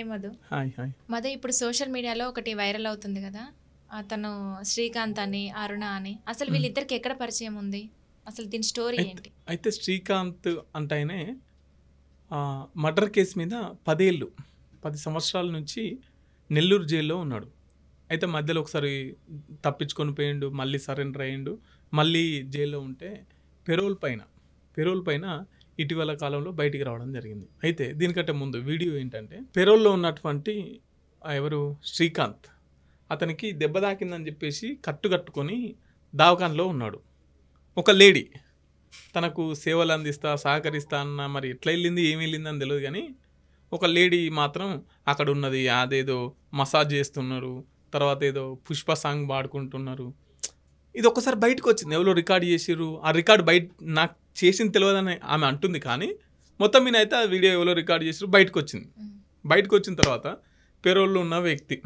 Hi Madhu. Hi. Madhu, ఇప్పుడు social మీడియాలో ఒకటి వైరల్ అవుతుంది కదా, అతను శ్రీకాంత్ అని అరుణ అని. అసలు వీళ్ళిద్దరికి ఎక్కడ పరిచయం ఉంది? అసలు దీని స్టోరీ ఏంటి? అయితే శ్రీకాంత్ అంటేనే మర్డర్ కేసు మీద 10 సంవత్సరాల నుంచి నెల్లూరు జైల్లో ఉన్నాడు. అయితే మధ్యలో ఒకసారి తప్పించుకొని పోయిండు, మళ్ళీ సరెండర్ అయ్యిండు, మళ్ళీ జైల్లో ఉంటే పెరోల్ పైన ఇటీవల కాలంలో బయటికి రావడం జరిగింది. అయితే దీనికంటే ముందు వీడియో ఏంటంటే, పెరోల్లో ఉన్నటువంటి ఎవరు శ్రీకాంత్, అతనికి దెబ్బ తాకిందని చెప్పేసి కట్టుకొని దవాఖానలో ఉన్నాడు. ఒక లేడీ తనకు సేవలు అందిస్తా సహకరిస్తా అన్న, మరి ఎట్లా వెళ్ళింది ఏమి వెళ్ళింది అని తెలియదు, కానీ ఒక లేడీ మాత్రం అక్కడ ఉన్నది. అదేదో మసాజ్ చేస్తున్నారు, తర్వాత ఏదో పుష్ప సాంగ్ పాడుకుంటున్నారు. ఇది ఒక్కసారి బయటకు వచ్చింది, ఎవరో రికార్డ్ చేసిర్రు. ఆ రికార్డ్ బయట నాకు చేసింది తెలియదని ఆమె అంటుంది, కానీ మొత్తం మీద అయితే ఆ వీడియో ఎవరో రికార్డ్ చేసిర్రు, బయటకు వచ్చింది. బయటకు వచ్చిన తర్వాత పెరోల్లో ఉన్న వ్యక్తి,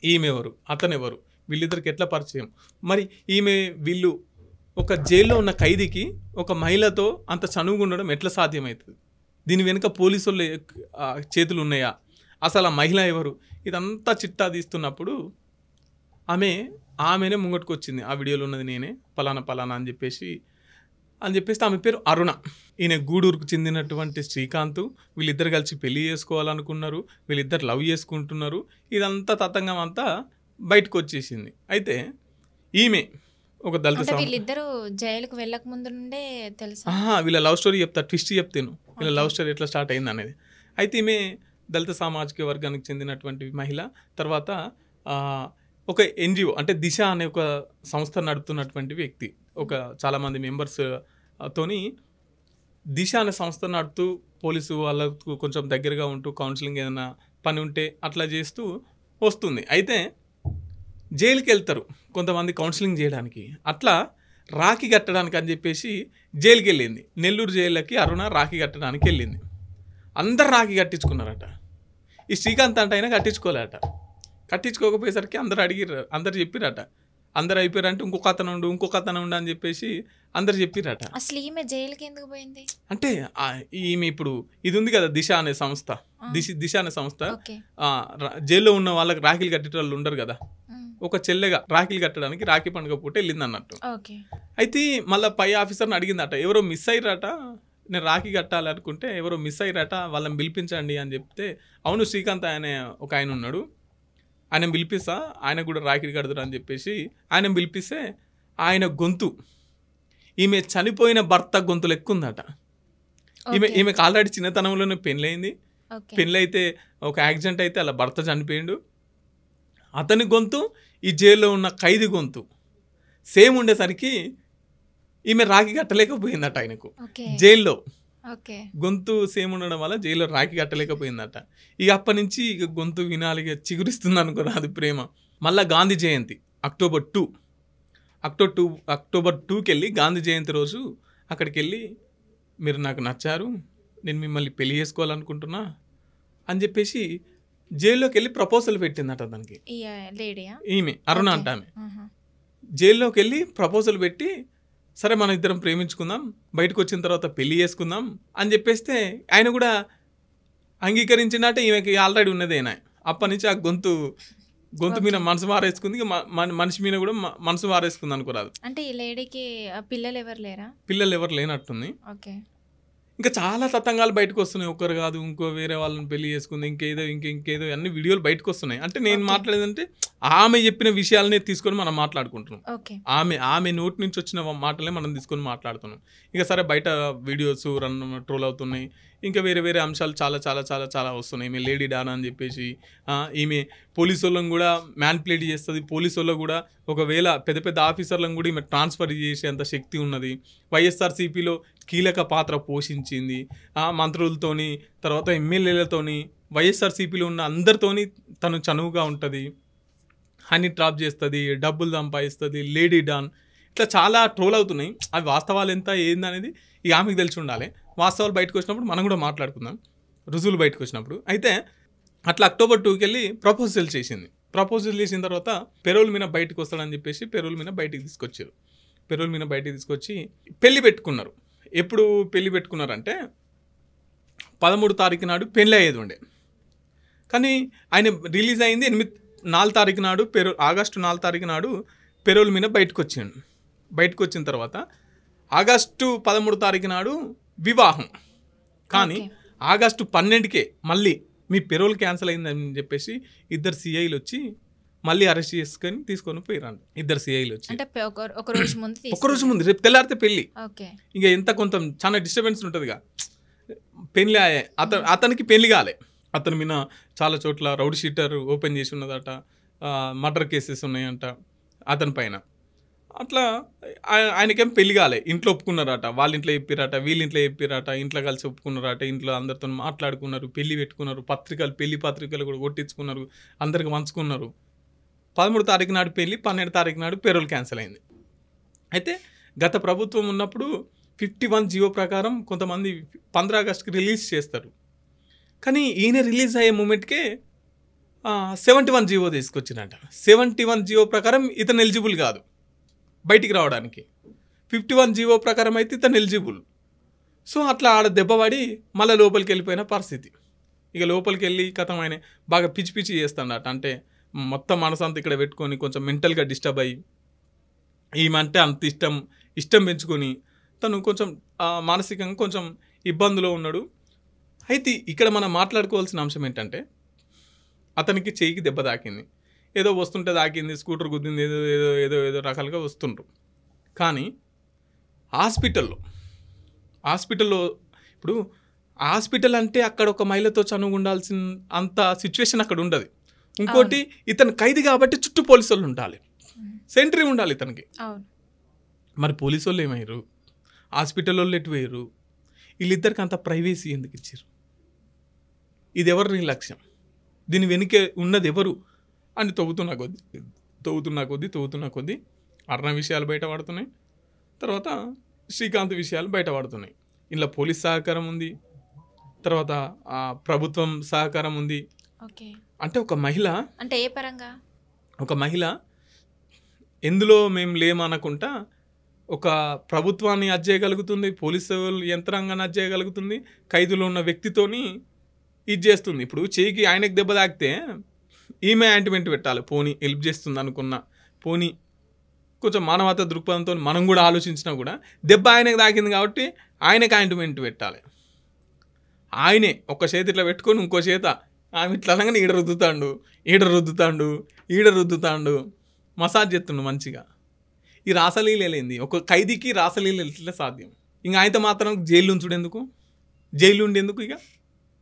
ఈమె ఎవరు, అతను ఎవరు, వీళ్ళిద్దరికి ఎట్లా పరిచయం, మరి వీళ్ళు ఒక జైల్లో ఉన్న ఖైదీకి ఒక మహిళతో అంత చనువుగా ఉండడం ఎట్లా సాధ్యమవుతుంది? దీని వెనుక పోలీసు వాళ్ళ చేతులు ఉన్నాయా? అసలు ఆ మహిళ ఎవరు? ఇదంతా చిట్టా తీస్తున్నప్పుడు ఆమెనే ముంగట్టుకు వచ్చింది. ఆ వీడియోలో ఉన్నది నేనే, పలానా అని చెప్పేసి ఆమె పేరు అరుణ. ఈయన గూడూరుకు చెందినటువంటి శ్రీకాంత్. వీళ్ళిద్దరు కలిసి పెళ్లి చేసుకోవాలనుకున్నారు, వీళ్ళిద్దరు లవ్ చేసుకుంటున్నారు. ఇదంతా తతంగం అంతా బయటకు వచ్చేసింది. అయితే ఈమె ఒక దళిత, వీళ్ళిద్దరు జైలుకు వెళ్ళక ముందు నుండే తెలుసా? వీళ్ళ లవ్ స్టోరీ చెప్తా, ట్విస్ట్ చెప్తాను, వీళ్ళ లవ్ స్టోరీ ఎట్లా స్టార్ట్ అయింది అనేది. అయితే ఈమె దళిత సామాజిక వర్గానికి చెందినటువంటి మహిళ. తర్వాత ఒక ఎన్జిఓ అంటే దిశ అనే ఒక సంస్థ నడుపుతున్నటువంటి వ్యక్తి. చాలామంది మెంబర్స్ తోని దిశ అనే సంస్థ నడుపుతూ పోలీసు వాళ్ళకు కొంచెం దగ్గరగా ఉంటూ కౌన్సిలింగ్ ఏదైనా పని ఉంటే అట్లా చేస్తూ వస్తుంది. అయితే జైలుకి వెళ్తారు కొంతమంది కౌన్సిలింగ్ చేయడానికి. అట్లా రాఖీ కట్టడానికి అని చెప్పేసి జైలుకి వెళ్ళింది. నెల్లూరు జైలుకి అరుణ రాఖీ కట్టడానికి వెళ్ళింది. అందరు రాఖీ కట్టించుకున్నారట. ఈ శ్రీకాంత్ అంటే అయినా కట్టించుకోలేట. కట్టించుకోకపోయేసరికి అందరు చెప్పిరట. అందరు అయిపోయారంటే ఇంకొక అతను ఉండు అని చెప్పేసి అందరు చెప్పిరట. అసలు ఈమె జైలుకి ఎందుకు పోయింది అంటే ఈమె ఇప్పుడు ఇది ఉంది కదా దిశ అనే సంస్థ, దిశ అనే సంస్థ జైల్లో ఉన్న వాళ్ళకి రాఖీలు కట్టేట వాళ్ళు ఉండరు కదా, ఒక చెల్లెగా రాఖీలు కట్టడానికి రాఖీ పండుగ పూట వెళ్ళింది అన్నట్టు. అయితే మళ్ళీ పై ఆఫీసర్ని అడిగిందట, ఎవరో మిస్ అయ్యారట, నేను రాఖీ కట్టాలి అనుకుంటే ఎవరో మిస్ అయ్యారట, వాళ్ళని పిలిపించండి అని చెప్తే, అవును శ్రీకాంత్ అనే ఒక ఆయన ఉన్నాడు, ఆయన పిలిపిస్తా, ఆయన కూడా రాఖీ కడతారు అని చెప్పేసి ఆయన పిలిపిస్తే ఆయన గొంతు ఈమె చనిపోయిన భర్త గొంతు లెక్క ఉందట. ఈమెకు ఆల్రెడీ చిన్నతనంలోనే పెళ్ళయింది. పెళ్ళైతే ఒక యాక్సిడెంట్ అయితే అలా భర్త చనిపోయిండు. అతని గొంతు ఈ జైల్లో ఉన్న ఖైదీ గొంతు సేమ్ ఉండేసరికి ఈమె రాఖీ కట్టలేకపోయిందట. ఆయనకు జైల్లో గొంతు సేమ్ ఉండడం వల్ల జైల్లో రాఖీ కట్టలేకపోయిందట. ఇక అప్పటి నుంచి ఇక గొంతు వినాలి, చిగురిస్తుంది అనుకోరా, అది ప్రేమ. మళ్ళీ గాంధీ జయంతి అక్టోబర్ 2కి వెళ్ళి గాంధీ జయంతి రోజు అక్కడికి వెళ్ళి, మీరు నాకు నచ్చారు, నేను మిమ్మల్ని పెళ్లి చేసుకోవాలనుకుంటున్నా అని చెప్పేసి జైల్లోకి వెళ్ళి ప్రపోజల్ పెట్టిందట దానికి. ఈమె అరుణ అంట. ఆమె జైల్లోకి వెళ్ళి ప్రపోజల్ పెట్టి, సరే మనం ఇద్దరం ప్రేమించుకుందాం, బయటకు వచ్చిన తర్వాత పెళ్లి చేసుకుందాం అని చెప్పేస్తే ఆయన కూడా అంగీకరించినట్టే. ఈమెకి ఆల్రెడీ ఉన్నదేనా. అప్పటి నుంచి ఆ గొంతు మీద మనసు మారేసుకుంది, మనిషి మీద కూడా మనసు మారేసుకుంది అనుకోరాదు. అంటే ఈ లేడీకి పిల్లలు ఎవరు లేనట్టుంది. ఇంకా చాలా తతంగాలు బయటకు వస్తున్నాయి. ఒకరు కాదు, ఇంకో వేరే వాళ్ళని పెళ్లి చేసుకుంది, ఇంకేదో అన్ని వీడియోలు బయటకు వస్తున్నాయి. అంటే నేను మాట్లాడేదంటే ఆమె చెప్పిన విషయాలనే తీసుకొని మనం మాట్లాడుకుంటున్నాం. ఆమె నోటి నుంచి వచ్చిన మాటలనే మనం తీసుకొని మాట్లాడుతున్నాం. ఇంకా సరే, బయట వీడియోస్ ట్రోల్ అవుతున్నాయి, ఇంకా వేరే అంశాలు చాలా చాలా చాలా చాలా వస్తున్నాయి. ఈమె లేడీ డానా అని చెప్పేసి, ఈమె పోలీసు వాళ్ళని కూడా మ్యాన్ప్లేట్ చేస్తుంది. పోలీసు వాళ్ళకు కూడా ఒకవేళ పెద్ద ఆఫీసర్లను కూడా ఈమె ట్రాన్స్ఫర్ చేసేంత శక్తి ఉన్నది. వైఎస్ఆర్సీపీలో కీలక పాత్ర పోషించింది. మంత్రులతోని, తర్వాత ఎమ్మెల్యేలతోని, వైఎస్ఆర్సీపీలో ఉన్న అందరితోని తను చనువుగా ఉంటుంది, హనీ ట్రాప్ చేస్తుంది, డబ్బులు సంపాదిస్తుంది, లేడీ డాన్, ఇట్లా చాలా ట్రోల్ అవుతున్నాయి. అవి వాస్తవాలు ఎంత ఏందనేది ఇక ఆమెకు తెలిసి ఉండాలి. వాస్తవాలు బయటకు వచ్చినప్పుడు మనం కూడా మాట్లాడుకుందాం, రుజువులు బయటకు వచ్చినప్పుడు. అయితే అట్లా అక్టోబర్ 2కి వెళ్ళి ప్రపోజల్ చేసింది. ప్రపోజల్ చేసిన తర్వాత పెరోల్ మీద బయటకు వస్తాడని చెప్పేసి పెరోల్ మీద బయటికి తీసుకొచ్చారు. పెరోల్ మీద బయటికి తీసుకొచ్చి పెళ్లి పెట్టుకున్నారు. ఎప్పుడు పెళ్లి పెట్టుకున్నారంటే 13 తారీఖు నాడు పెళ్ళి అయ్యేది ఉండే. కానీ ఆయన రిలీజ్ అయింది 4 తారీఖు నాడు ఆగస్టు 4 తారీఖు నాడు పెరోల్ మీద బయటకు వచ్చాడు. బయటకు వచ్చిన తర్వాత ఆగస్టు 13 తారీఖు నాడు వివాహం. కానీ ఆగస్టు 12కే మళ్ళీ మీ పెరోల్ క్యాన్సిల్ అయిందని చెప్పేసి 2 సిఐలు వచ్చి మళ్ళీ అరెస్ట్ చేసుకొని తీసుకొని పోయిరండి. 2 సిఐలు వచ్చి ఒక రోజు ముందు రేపు తెల్లారితే పెళ్ళి. ఇంకా ఎంత కొంత చాలా డిస్టర్బెన్స్ ఉంటుందిగా. పెళ్ళి అతనికి పెళ్లి కాలే. అతని మీద చాలా చోట్ల రౌడీ షీటర్ ఓపెన్ చేసి ఉన్నదట, మర్డర్ కేసెస్ ఉన్నాయంట అతని పైన. అట్లా ఆయనకేం పెళ్లి కాలే. ఇంట్లో ఒప్పుకున్నారట, వాళ్ళ ఇంట్లో చెప్పిరట, వీళ్ళ ఇంట్లో చెప్పిరట, ఇంట్లో కలిసి ఒప్పుకున్నారట, ఇంట్లో అందరితో మాట్లాడుకున్నారు, పెళ్లి పెట్టుకున్నారు, పెళ్లి పత్రికలు కూడా కొట్టించుకున్నారు, అందరికి పంచుకున్నారు. 13 తారీఖు నాడు పెళ్లి, 12 తారీఖు నాడు పెరోల్ క్యాన్సిల్ అయింది. అయితే గత ప్రభుత్వం ఉన్నప్పుడు 51 జియో ప్రకారం కొంతమంది 15 ఆగస్టుకి రిలీజ్ చేస్తారు. కానీ ఈయన రిలీజ్ అయ్యే మూమెంట్కే 71 జియో తీసుకొచ్చినట్ట. 71 జియో ప్రకారం ఇతను ఎలిజిబుల్ కాదు బయటికి రావడానికి. 51 జియో ప్రకారం అయితే ఇతను ఎలిజిబుల్. సో అట్లా ఆడ దెబ్బపడి మళ్ళీ లోపలికి వెళ్ళిపోయిన పరిస్థితి. ఇక లోపలికి వెళ్ళి కథం ఆయన బాగా పిచ్చి పిచ్చి చేస్తాడట. అంటే మొత్తం మనసంతా ఇక్కడ పెట్టుకొని కొంచెం మెంటల్గా డిస్టర్బ్ అయ్యి ఈమంటే అంత ఇష్టం పెంచుకొని తను కొంచెం మానసికంగా కొంచెం ఇబ్బందిలో ఉన్నాడు. అయితే ఇక్కడ మనం మాట్లాడుకోవాల్సిన అంశం ఏంటంటే అతనికి చెయ్యికి దెబ్బ తాకింది, ఏదో వస్తుంటే తాకింది, స్కూటర్ గుద్దింది, ఏదో ఏదో ఏదో ఏదో రకాలుగా వస్తుండ్రు. కానీ హాస్పిటల్లో ఇప్పుడు హాస్పిటల్ అంటే అక్కడ ఒక మహిళతో చనువు ఉండాల్సిన అంత సిచ్యువేషన్ అక్కడ ఉండదు. ఇంకోటి ఇతను ఖైదీ కాబట్టి చుట్టూ పోలీసు వాళ్ళు ఉండాలి, సెంట్రీ ఉండాలి ఇతనికి. మరి పోలీసు వాళ్ళు ఏమయ్యారు, హాస్పిటల్ వాళ్ళు ఎటు పోయారు, వీళ్ళిద్దరికి అంత ప్రైవేసీ ఎందుకు ఇచ్చారు? ఇది ఎవరు నీ లక్ష్యం? దీని వెనుకే ఉన్నది ఎవరు అని తవ్వుతున్నా కొద్దీ అర్ణ విషయాలు బయటపడుతున్నాయి, తర్వాత శ్రీకాంత్ విషయాలు బయటపడుతున్నాయి. ఇలా పోలీస్ సహకారం ఉంది, తర్వాత ప్రభుత్వం సహకారం ఉంది. అంటే ఒక మహిళ, అంటే ఏ పరంగా ఒక మహిళ ఎందులో మేము లేమనకుండా ఒక ప్రభుత్వాన్ని అజ్జేయగలుగుతుంది, పోలీసు యంత్రాంగాన్ని అజ్జేయగలుగుతుంది, ఖైదులో ఉన్న వ్యక్తితోని ఇది చేస్తుంది. ఇప్పుడు చేయికి ఆయనకు దెబ్బ తాకితే ఈమె యాంటిమెంట్ పెట్టాలి, పోనీ హెల్ప్ చేస్తుంది అనుకున్నా, పోనీ కొంచెం మానవతా దృక్పథంతో మనం కూడా ఆలోచించినా కూడా దెబ్బ ఆయనకు తాకింది కాబట్టి ఆయనకు యాంటిమెంట్ పెట్టాలి. ఆయనే ఒక చేతి ఇట్లా పెట్టుకొని ఇంకో చేత ఆమె ఇట్లా అనగానే ఈడ రుద్దుతాండు మసాజ్ చేస్తుండు మంచిగా. ఈ రాసలీలేంది? ఒక ఖైదీకి రాసలీల ఎట్లా సాధ్యం? ఇంకా ఆయనతో మాత్రం జైలు ఉంచుడు ఎందుకు, జైలు ఉండేందుకు? ఇక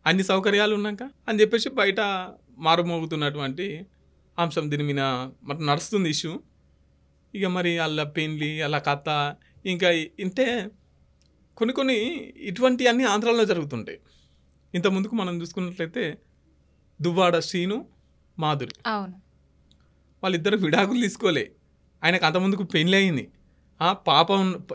అన్ని సౌకర్యాలు ఉన్నాక అని చెప్పేసి బయట మారుమోగుతున్నటువంటి అంశం. దీని మీద మరి నడుస్తుంది ఇష్యూ. ఇక మరి అలా పెళ్ళి అలా కథ ఇంకా అంటే కొన్ని ఇటువంటి అన్నీ ఆంధ్రాలో జరుగుతుంటాయి. ఇంతకుముందుకు మనం చూసుకున్నట్లయితే దువ్వాడ శ్రీను, మాధురి, వాళ్ళిద్దరు విడాకులు తీసుకోలే. ఆయనకు అంతకుముందుకు పెళ్ళి అయింది,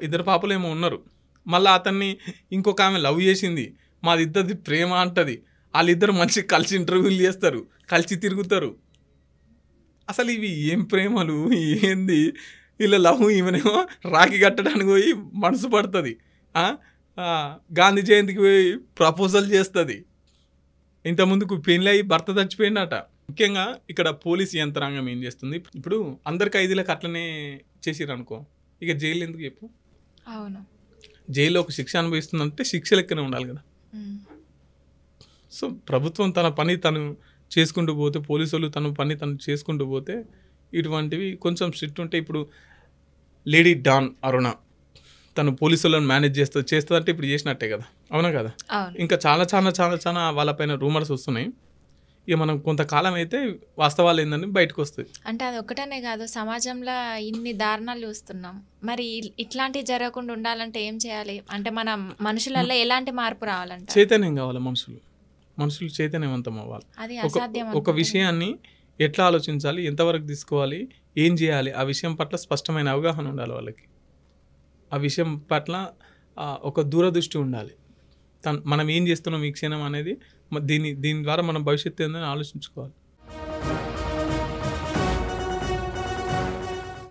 ఇద్దరు పాపలు ఏమో ఉన్నారు. మళ్ళీ అతన్ని ఇంకొక ఆమె లవ్ చేసింది, మాదిద్దరిది ప్రేమ అంటది. వాళ్ళిద్దరు మంచి కలిసి ఇంటర్వ్యూలు చేస్తారు, కలిసి తిరుగుతారు. అసలు ఇవి ఏం ప్రేమలు ఏంది? వీళ్ళ లవ్ ఈమెనేమో రాఖీ కట్టడానికి పోయి మనసు పడుతుంది, గాంధీ జయంతికి పోయి ప్రపోజల్ చేస్తుంది. ఇంతకుముందుకు పెళ్ళి అయ్యి భర్త చచ్చిపోయిందట. ముఖ్యంగా ఇక్కడ పోలీస్ యంత్రాంగం ఏం చేస్తుంది? ఇప్పుడు అందరు ఖైదీలకు అట్లనే చేసిరు అనుకో, ఇక జైలు ఎందుకు చెప్పు? జైల్లో ఒక శిక్ష అనుభవిస్తుందంటే శిక్ష లెక్కనే ఉండాలి కదా. సో ప్రభుత్వం తన పని తను చేసుకుంటూ పోతే, పోలీసు వాళ్ళు తన పని తను చేసుకుంటూ పోతే ఇటువంటివి కొంచెం స్ట్రిక్ట్ ఉంటాయి. ఇప్పుడు లేడీ డాన్ అరుణ తను పోలీసు వాళ్ళని మేనేజ్ చేస్తుందంటే ఇప్పుడు చేసినట్టే కదా, అవునా కదా? ఇంకా చాలా చాలా చాలా చాలా వాళ్ళపైన రూమర్స్ వస్తున్నాయి. ఇక మనం కొంతకాలం అయితే వాస్తవాలు ఏందని బయటకు వస్తుంది. అంటే అది ఒకటనే కాదు, సమాజంలో ఇన్ని దారుణాలు చూస్తున్నాం. మరి ఇట్లాంటివి జరగకుండా ఉండాలంటే ఏం చేయాలి? అంటే మన మనుషులలో ఎలాంటి మార్పు రావాలంటే చైతన్యం కావాలి. మనుషులు చైతన్యవంతం అవ్వాలి. అది అసాధ్యం. ఒక విషయాన్ని ఎట్లా ఆలోచించాలి, ఎంతవరకు తీసుకోవాలి, ఏం చేయాలి, ఆ విషయం పట్ల స్పష్టమైన అవగాహన ఉండాలి వాళ్ళకి. ఆ విషయం పట్ల ఒక దూరదృష్టి ఉండాలి. మనం ఏం చేస్తున్నాం ఈ క్షణం అనేది, దీని ద్వారా మన భవిష్యత్తు ఏందని ఆలోచించుకోవాలి.